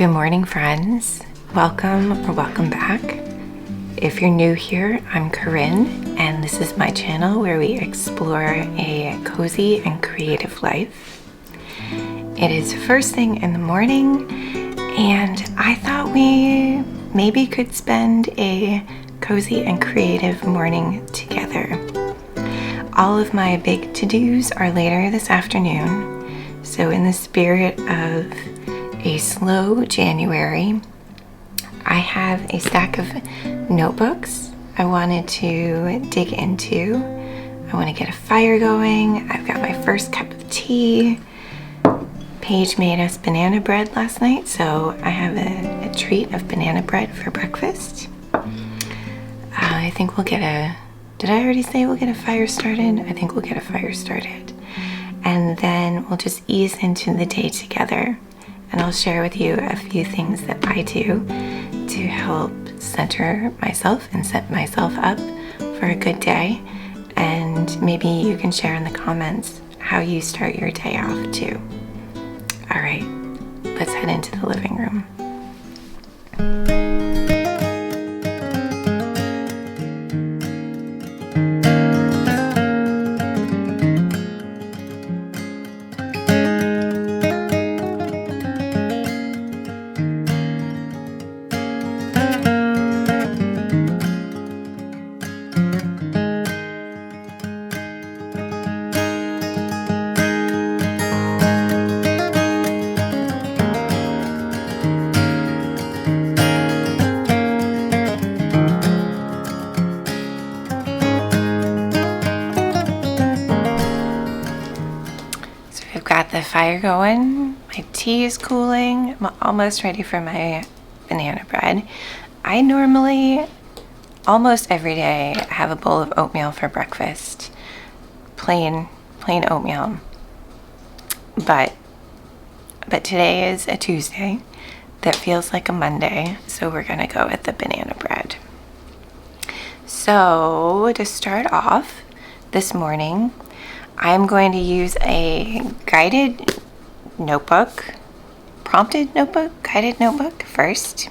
Good morning, friends. Welcome or welcome back. If you're new here, I'm Corinne, and this is my channel where we explore a cozy and creative life. It is first thing in the morning, and I thought we maybe could spend a cozy and creative morning together. All of my big to-dos are later this afternoon, so in the spirit of a slow January, I have a stack of notebooks I wanted to dig into. I want to get a fire going. I've got my first cup of tea. Paige made us banana bread last night, so I have a treat of banana bread for breakfast. I think we'll get did I already say we'll get a fire started? I think we'll get a fire started. And then we'll just ease into the day together. And I'll share with you a few things that I do to help center myself and set myself up for a good day. And maybe you can share in the comments how you start your day off too. All right, let's head into the living room. Got the fire going, my tea is cooling, I'm almost ready for my banana bread. I normally, almost every day, have a bowl of oatmeal for breakfast. Plain oatmeal. But today is a Tuesday that feels like a Monday, so we're gonna go with the banana bread. So to start off this morning, I'm going to use a guided notebook first.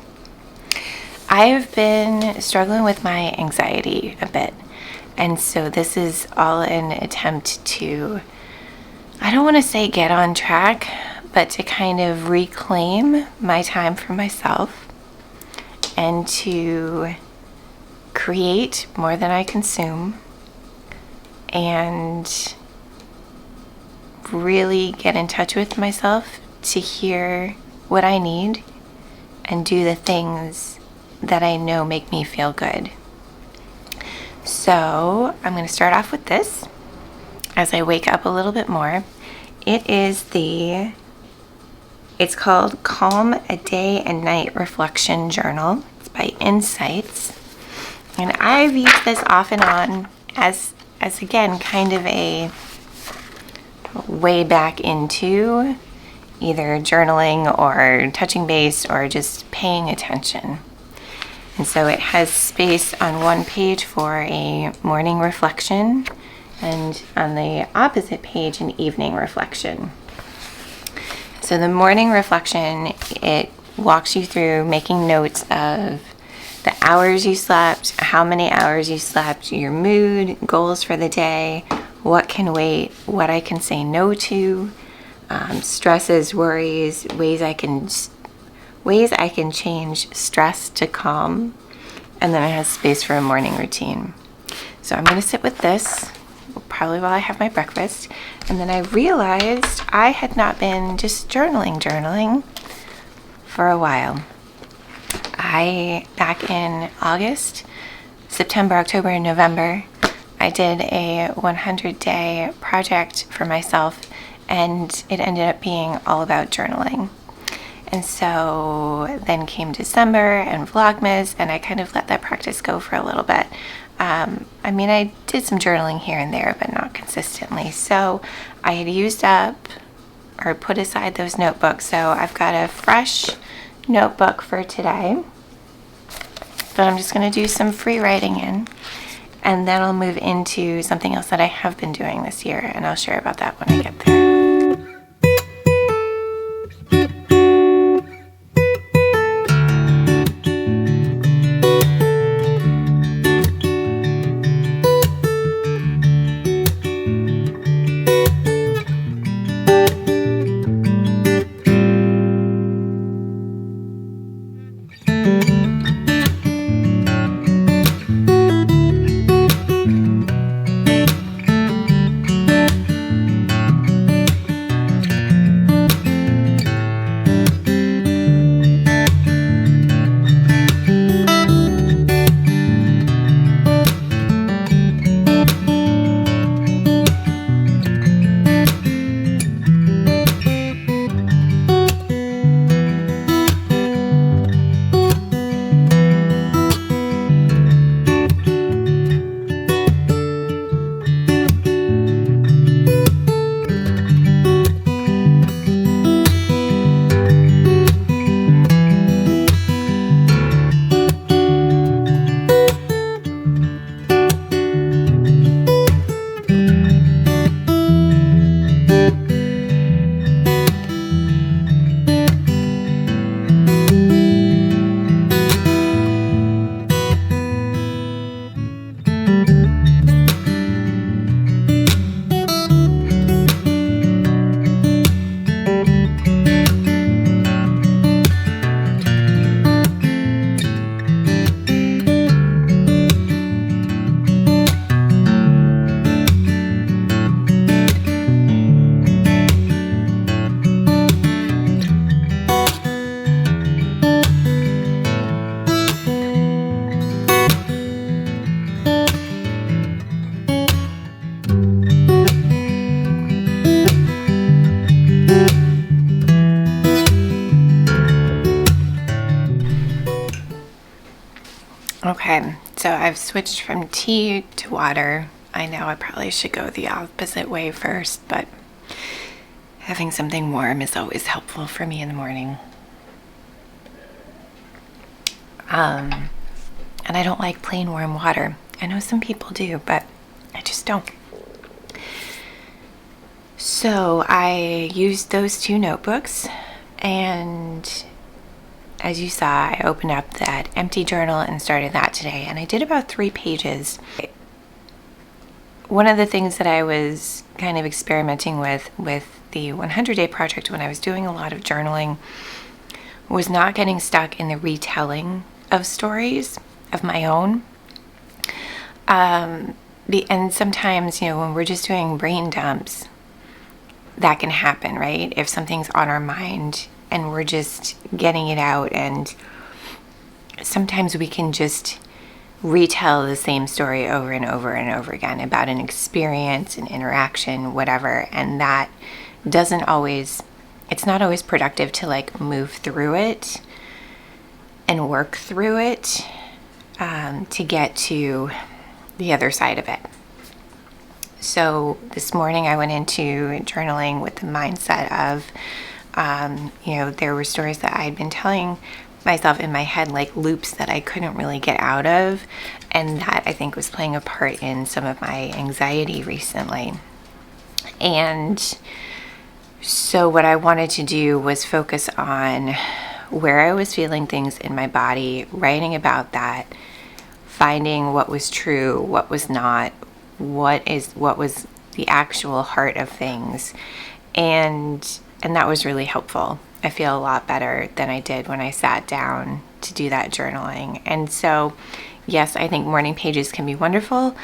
I have been struggling with my anxiety a bit, and so this is all an attempt to, I don't want to say get on track, but to kind of reclaim my time for myself and to create more than I consume and really get in touch with myself to hear what I need and do the things that I know make me feel good. So I'm going to start off with this as I wake up a little bit more. It's called Calm a Day and Night Reflection Journal. It's by Insights. And I've used this off and on as again, kind of a way back into either journaling or touching base or just paying attention. And so it has space on one page for a morning reflection and on the opposite page an evening reflection. So the morning reflection, it walks you through making notes of the hours you slept, how many hours you slept, your mood, goals for the day, what can wait, what I can say no to, stresses, worries, ways I can change stress to calm, and then it has space for a morning routine. So I'm going to sit with this, probably while I have my breakfast, and then I realized I had not been just journaling for a while. Back in August, September, October, and November, I did a 100-day project for myself, and it ended up being all about journaling. And so then came December and Vlogmas, and I kind of let that practice go for a little bit. I did some journaling here and there, but not consistently. So I had used up or put aside those notebooks. So I've got a fresh notebook for today that I'm just going to do some free writing in. And then I'll move into something else that I have been doing this year, and I'll share about that when I get there. Okay, so I've switched from tea to water. I know I probably should go the opposite way first, but having something warm is always helpful for me in the morning. And I don't like plain warm water. I know some people do, but I just don't. So I used those 2 notebooks, and as you saw, I opened up that empty journal and started that today, and I did about 3 pages. One of the things that I was kind of experimenting with the 100-day project when I was doing a lot of journaling was not getting stuck in the retelling of stories of my own. And sometimes, when we're just doing brain dumps, that can happen, right? If something's on our mind and we're just getting it out, and sometimes we can just retell the same story over and over and over again about an experience, an interaction, whatever, and that doesn't always, it's not always productive to like move through it and work through it to get to the other side of it. So this morning I went into journaling with the mindset of, there were stories that I had been telling myself in my head, like loops that I couldn't really get out of, and that I think was playing a part in some of my anxiety recently. And so what I wanted to do was focus on where I was feeling things in my body, writing about that, finding what was true, what was not, what was the actual heart of things, and that was really helpful. I feel a lot better than I did when I sat down to do that journaling. And so, yes, I think morning pages can be wonderful.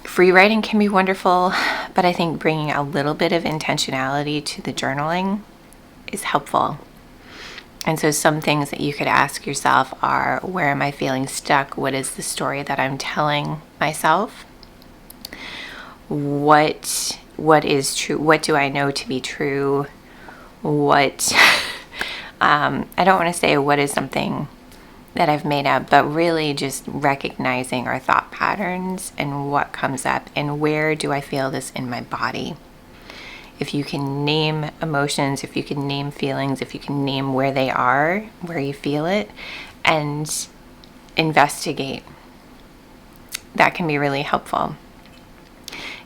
Free writing can be wonderful, but I think bringing a little bit of intentionality to the journaling is helpful. And so some things that you could ask yourself are, where am I feeling stuck? What is the story that I'm telling myself? What is true? What do I know to be true? What, I don't want to say what is something that I've made up, but really just recognizing our thought patterns and what comes up and where do I feel this in my body. If you can name emotions, if you can name feelings, if you can name where they are, where you feel it, and investigate, that can be really helpful.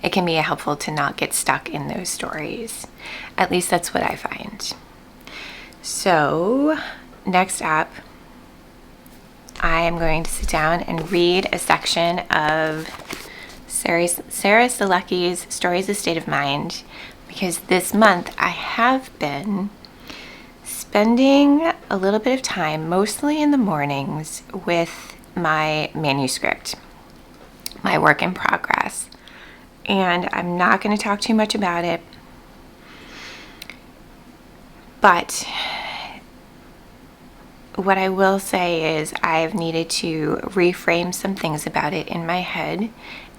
It can be helpful to not get stuck in those stories. At least that's what I find. So next up, I am going to sit down and read a section of Sarah Selecki's Stories of State of Mind, because this month I have been spending a little bit of time, mostly in the mornings, with my manuscript, my work in progress. And I'm not going to talk too much about it, but what I will say is I've needed to reframe some things about it in my head.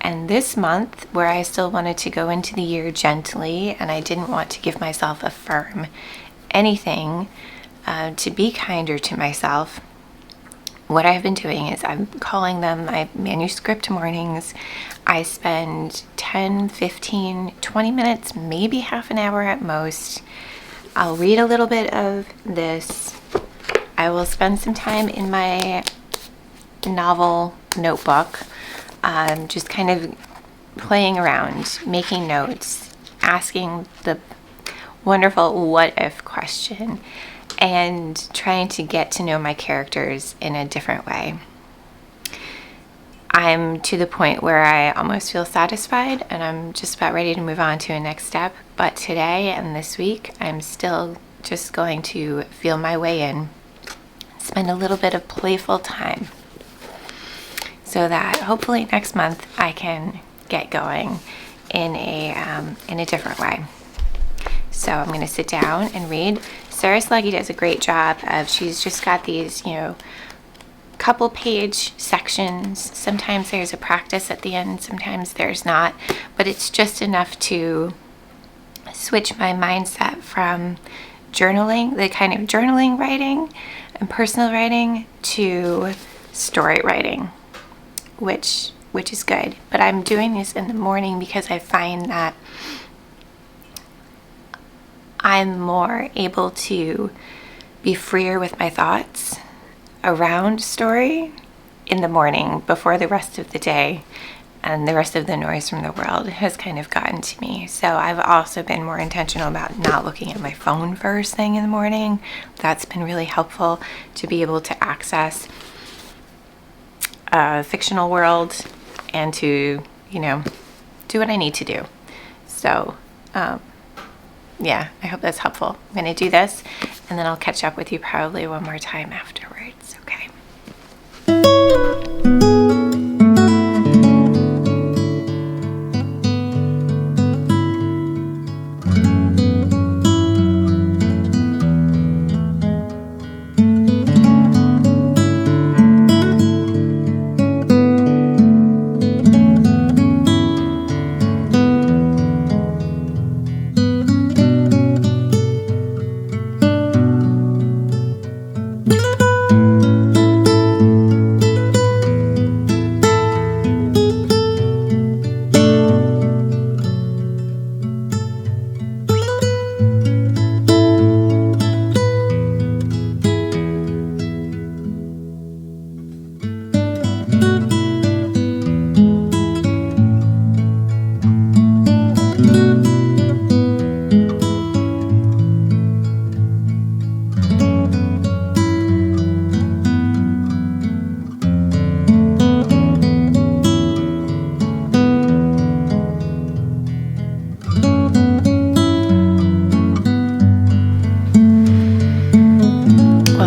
And this month, where I still wanted to go into the year gently and I didn't want to give myself a firm anything, to be kinder to myself, what I've been doing is I'm calling them my manuscript mornings. I spend 10, 15, 20 minutes, maybe half an hour at most. I'll read a little bit of this. I will spend some time in my novel notebook, just kind of playing around, making notes, asking the wonderful what if question, and trying to get to know my characters in a different way. I'm to the point where I almost feel satisfied and I'm just about ready to move on to a next step. But today and this week, I'm still just going to feel my way in, spend a little bit of playful time, so that hopefully next month I can get going in a different way. So I'm going to sit down and read. Sarah Selecki does a great job of, she's just got these, couple page sections. Sometimes there's a practice at the end, sometimes there's not, but it's just enough to switch my mindset from journaling, the kind of journaling writing and personal writing, to story writing. which is good. But I'm doing this in the morning because I find that I'm more able to be freer with my thoughts around story in the morning before the rest of the day and the rest of the noise from the world has kind of gotten to me. So I've also been more intentional about not looking at my phone first thing in the morning. That's been really helpful to be able to access a fictional world and to, do what I need to do. So, yeah, I hope that's helpful. I'm going to do this and then I'll catch up with you probably one more time afterwards, okay?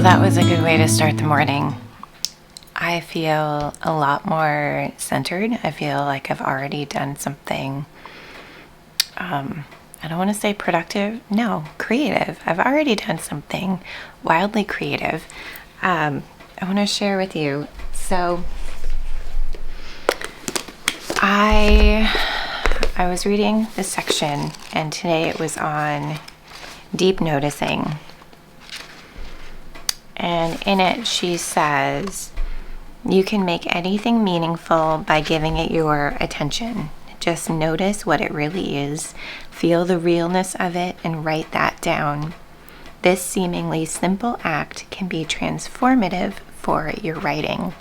That was a good way to start the morning. I feel a lot more centered. I feel like I've already done something, I don't want to say productive, no, creative. I've already done something wildly creative. I want to share with you. So I was reading this section and today it was on deep noticing. And in it, she says, you can make anything meaningful by giving it your attention. Just notice what it really is, feel the realness of it, and write that down. This seemingly simple act can be transformative for your writing.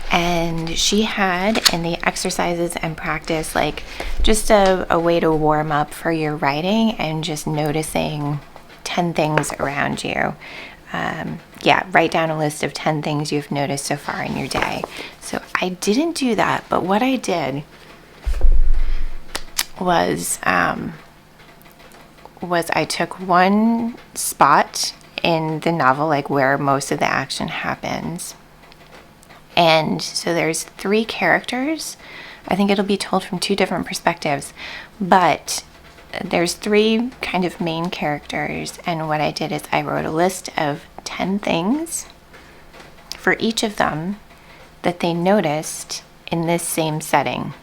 And she had in the exercises and practice, like just a way to warm up for your writing and just noticing 10 things around you. Write down a list of 10 things you've noticed so far in your day. So I didn't do that, but what I did was I took one spot in the novel, like where most of the action happens. And so there's 3 characters. I think it'll be told from 2 different perspectives, but there's 3 kind of main characters, and what I did is I wrote a list of 10 things for each of them that they noticed in this same setting.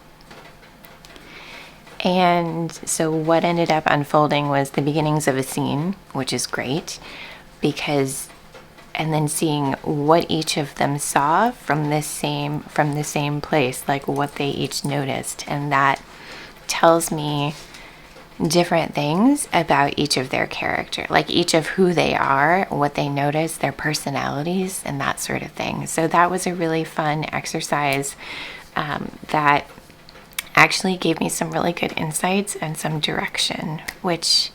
And so what ended up unfolding was the beginnings of a scene, which is great and then seeing what each of them saw from the same place, like what they each noticed, and that tells me different things about each of their character, like each of who they are, what they notice, their personalities, and that sort of thing. So that was a really fun exercise that actually gave me some really good insights and some direction, which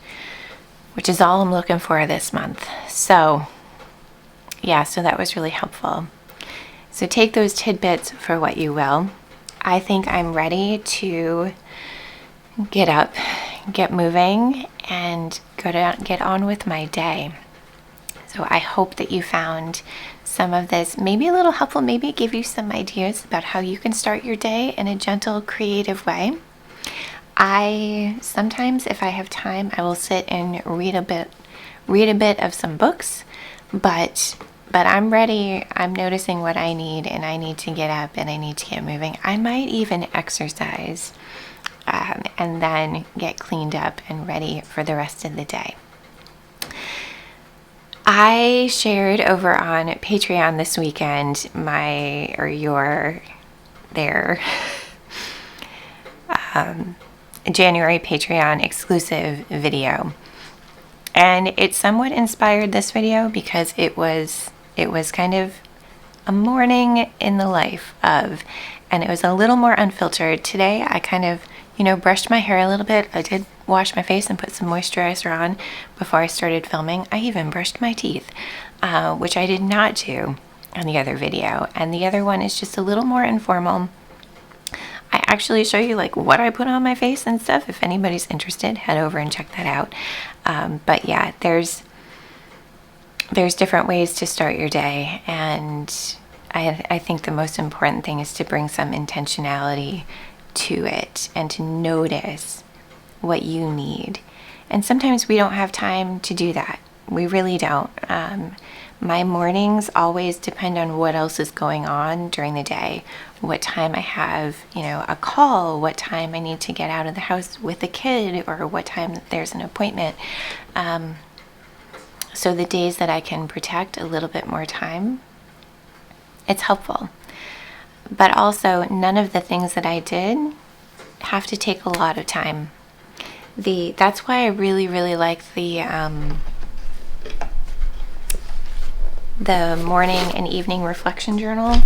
is all I'm looking for this month. So that was really helpful. So take those tidbits for what you will. I think I'm ready to get up, get moving, and get on with my day. So I hope that you found some of this maybe a little helpful, maybe give you some ideas about how you can start your day in a gentle, creative way. I sometimes, if I have time, I will sit and read a bit of some books, but I'm ready. I'm noticing what I need, and I need to get up and I need to get moving. I might even exercise and then get cleaned up and ready for the rest of the day. I shared over on Patreon this weekend their January Patreon exclusive video. And it somewhat inspired this video because it was kind of a morning in the life of, and it was a little more unfiltered. Today I kind of, brushed my hair a little bit. I did wash my face and put some moisturizer on before I started filming. I even brushed my teeth, which I did not do on the other video. And the other one is just a little more informal. I actually show you like what I put on my face and stuff. If anybody's interested, head over and check that out. But yeah, there's different ways to start your day, and I think the most important thing is to bring some intentionality to it and to notice what you need. And sometimes we don't have time to do that. We really don't. My mornings always depend on what else is going on during the day, what time I have, a call, what time I need to get out of the house with a kid, or what time there's an appointment. So the days that I can protect a little bit more time, it's helpful. But also, none of the things that I did have to take a lot of time. That's why I really, really like the morning and evening reflection journal,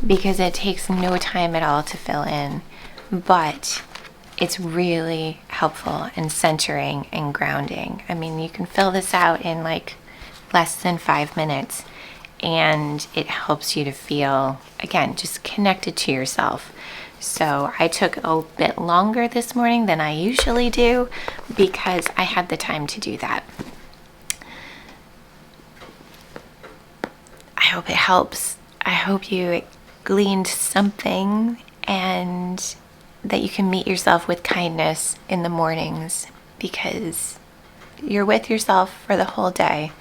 because it takes no time at all to fill in, but it's really helpful in centering and grounding. I mean, you can fill this out in like less than 5 minutes, and it helps you to feel, again, just connected to yourself. So I took a bit longer this morning than I usually do because I had the time to do that. I hope it helps. I hope you gleaned something, and that you can meet yourself with kindness in the mornings, because you're with yourself for the whole day.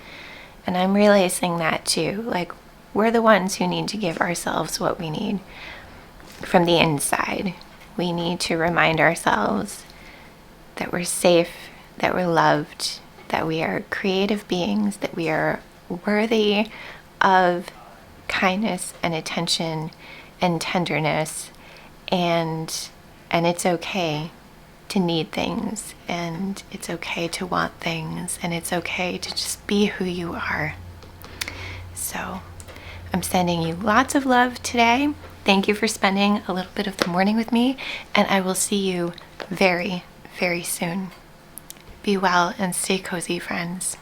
And I'm realizing that too. Like, we're the ones who need to give ourselves what we need from the inside. We need to remind ourselves that we're safe, that we're loved, that we are creative beings, that we are worthy of kindness and attention and tenderness, and it's okay to need things, and it's okay to want things, and it's okay to just be who you are. So I'm sending you lots of love today. Thank you for spending a little bit of the morning with me, and I will see you very, very soon. Be well and stay cozy, friends.